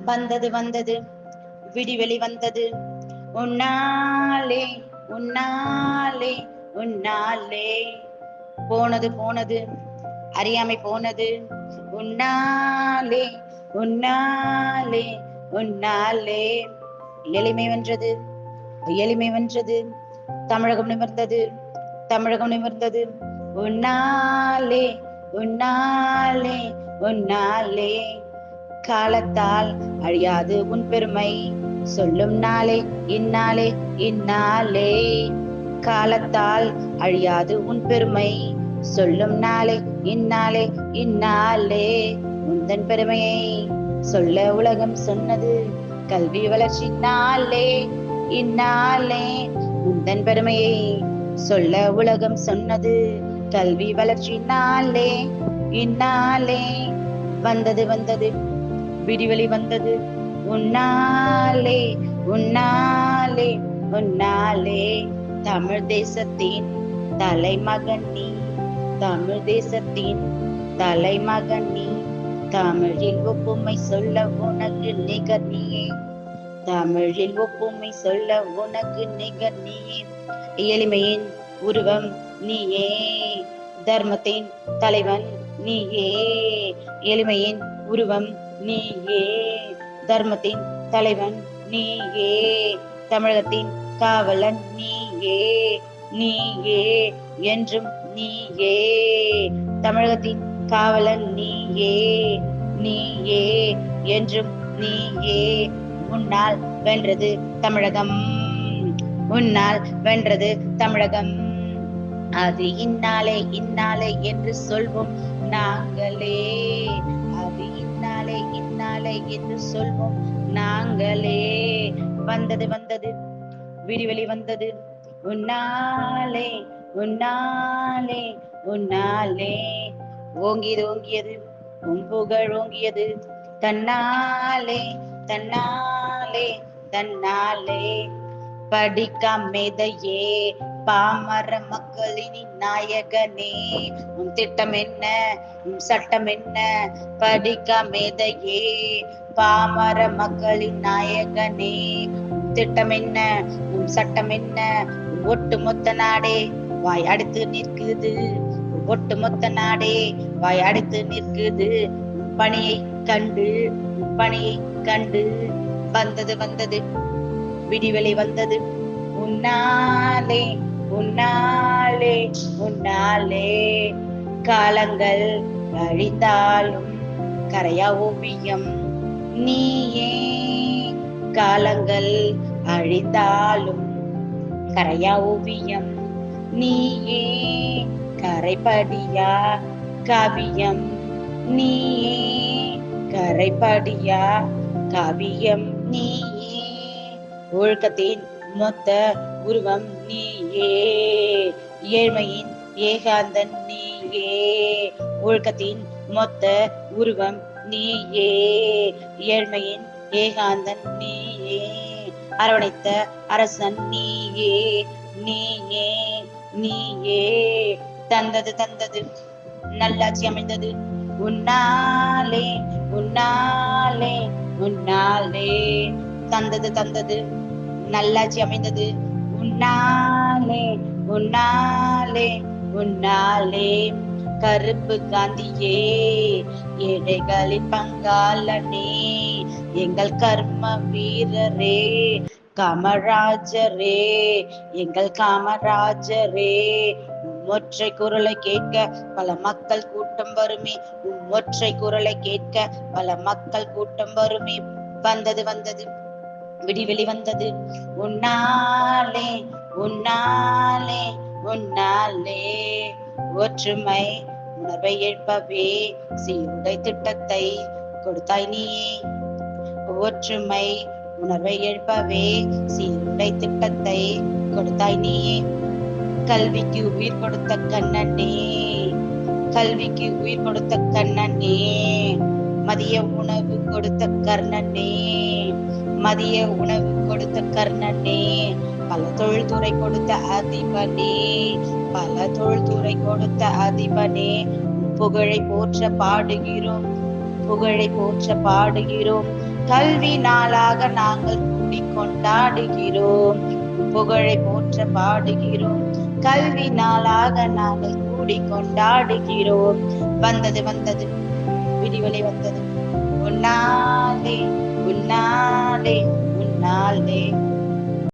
வந்தது வந்தது விடிவெளி வந்தது உன்னாலே உன்னாலே உன்னாலே. போனது போனது அறியாமை போனது உன்னாலே உன்னாலே உன்னாலே. எளிமை வென்றது எளிமை வென்றது தமிழகம் நிமிர்ந்தது தமிழகம் நிமிர்ந்தது உன்னாலே உன்னாலே உன்னாலே. காலத்தால் அழியாது உன் பெருமை சொல்லும் நாளே இந்நாளே இந்நாளே. காலத்தால் அழியாது உன் பெருமை சொல்லும் நாளே இந்நாளே இந்நாளே. உந்தன் பெருமையை சொல்ல உலகம் சொன்னது கல்வி வளர்ச்சி நாளே இந்நாளே. உந்தன் பெருமையை சொல்ல உலகம் சொன்னது கல்வி வளர்ச்சி நாளே இந்நாளே. வந்தது வந்தது விடிவெளி வந்தது உன்னாலே உன்னாலே உன்னாலே. தமிழ் தேசத்தின் தலைமகன் நீ தமிழ் தேசத்தின் தலைமகன் நீ. தமிழில் ஒப்புமை சொல்ல உனக்கு நிகர் நீயே தமிழில் ஒப்புமை சொல்ல உனக்கு நிகர் நீயே. எளிமையின் உருவம் நீயே தர்மத்தின் தலைவன் நீயே. எளிமையின் உருவம் நீயே தர்மத்தின் தலைவன் நீயே. தமிழகத்தின் காவலன் நீயே நீயே என்றும் நீயே. தமிழகத்தின் காவலன் நீயே நீயே என்றும் நீயே. உன்னால் வென்றது தமிழகம் உன்னால் வென்றது தமிழகம். அது இந்நாளே இந்நாளே என்று சொல்வோம் நாங்களே. அது இந்நாளே இந்நாளே என்று சொல்வோம் நாங்களே. வந்தது வந்தது விடிவெளி வந்தது உன்னாலே உன்னாலே உன்னாலே. ஓங்கியது ஓங்கியது உன் புகழ் ஓங்கியது தன்னாலே தன்னாலே தன்னாலே. படிக்காமேதையே பாமர மக்களின் நாயகனே உன் திட்டம் என்ன உன் சட்டம் என்ன. படிக்காமேதையே பாமர மக்களின் நாயகனே உன் திட்டம் என்ன உன் சட்டம் என்ன. ஒட்டுமொத்த நாடே வாய் அடித்து நிற்குது ஒட்டுமொத்த நாடே வாய் அடித்து நிற்குது. பணியை கண்டு பணியை கண்டு. வந்தது வந்தது விடிவெளி வந்தது உன்னாலே உன்னாலே உன்னாலே. காலங்கள் அழிந்தாலும் கரையா ஓவியம் நீயே. காலங்கள் அழிந்தாலும் கரையா ஓவியம் நீயே. கரைப்படியா காவியம் நீயே. கரைப்படியா காவியம் நீயே. ஒழுக்கத்தின் மொத்த உருவம் நீயே ஏழ்மையின் ஏகாந்தன் நீயே. ஒழுக்கத்தின் மொத்த உருவம் நீயே ஏழ்மையின் ஏகாந்தன் நீயே. அரவணைத்த அரசன் நீயே நீயே நீயே. தந்தது தந்தது நல்லாட்சி அமைந்தது உன்னாலே உன்னாலே உன்னாலே. தந்தது தந்தது நல்லாட்சி அமைந்தது உன்னாலே உன்னாலே உன்னாலே. கருப்பு காந்தியே ஏழைகளின் பங்காளனே எங்கள் கர்ம வீரரே காமராஜரே எங்கள் காமராஜரே. ஒற்றை குரலை கேட்க பல மக்கள் கூட்டம் வருமே ஒற்றை குரலை கேட்க பல மக்கள் கூட்டம் வருமே. வந்தது வந்தது விடிவெளி வந்தது உன்னாலே உன்னாலே உன்னாலே. ஒற்றுமை உணர்வை எழுப்பவே சீருடை திட்டத்தை கொடுத்தாய் நீயே. ஒற்றுமை உணர்வை எழுப்பவே சீருடை திட்டத்தை கொடுத்தாய் நீயே. கல்விக்கு உயிர் கொடுத்த கண்ணனே கல்விக்கு உயிர் கொடுத்த கண்ணனே. மதிய உணவு கொடுத்த கர்ணனே மதிய உணவு கொடுத்த கர்ணனே. பல தொழில்துறை கொடுத்த அதிபனே பல தொழில்துறை கொடுத்த அதிபனே. புகழை போற்ற பாடுகிறோம் புகழை போற்ற பாடுகிறோம். கல்வி நாளாக நாங்கள் கூடி கொண்டாடுகிறோம். புகழை போற்ற பாடுகிறோம். கல்வி நாளாக நாங்கள் கூடி கொண்டாடுகிறோம். வந்தது வந்தது விடிவெளி வந்தது, உன்னாலே உன்னாலே உன்னாலே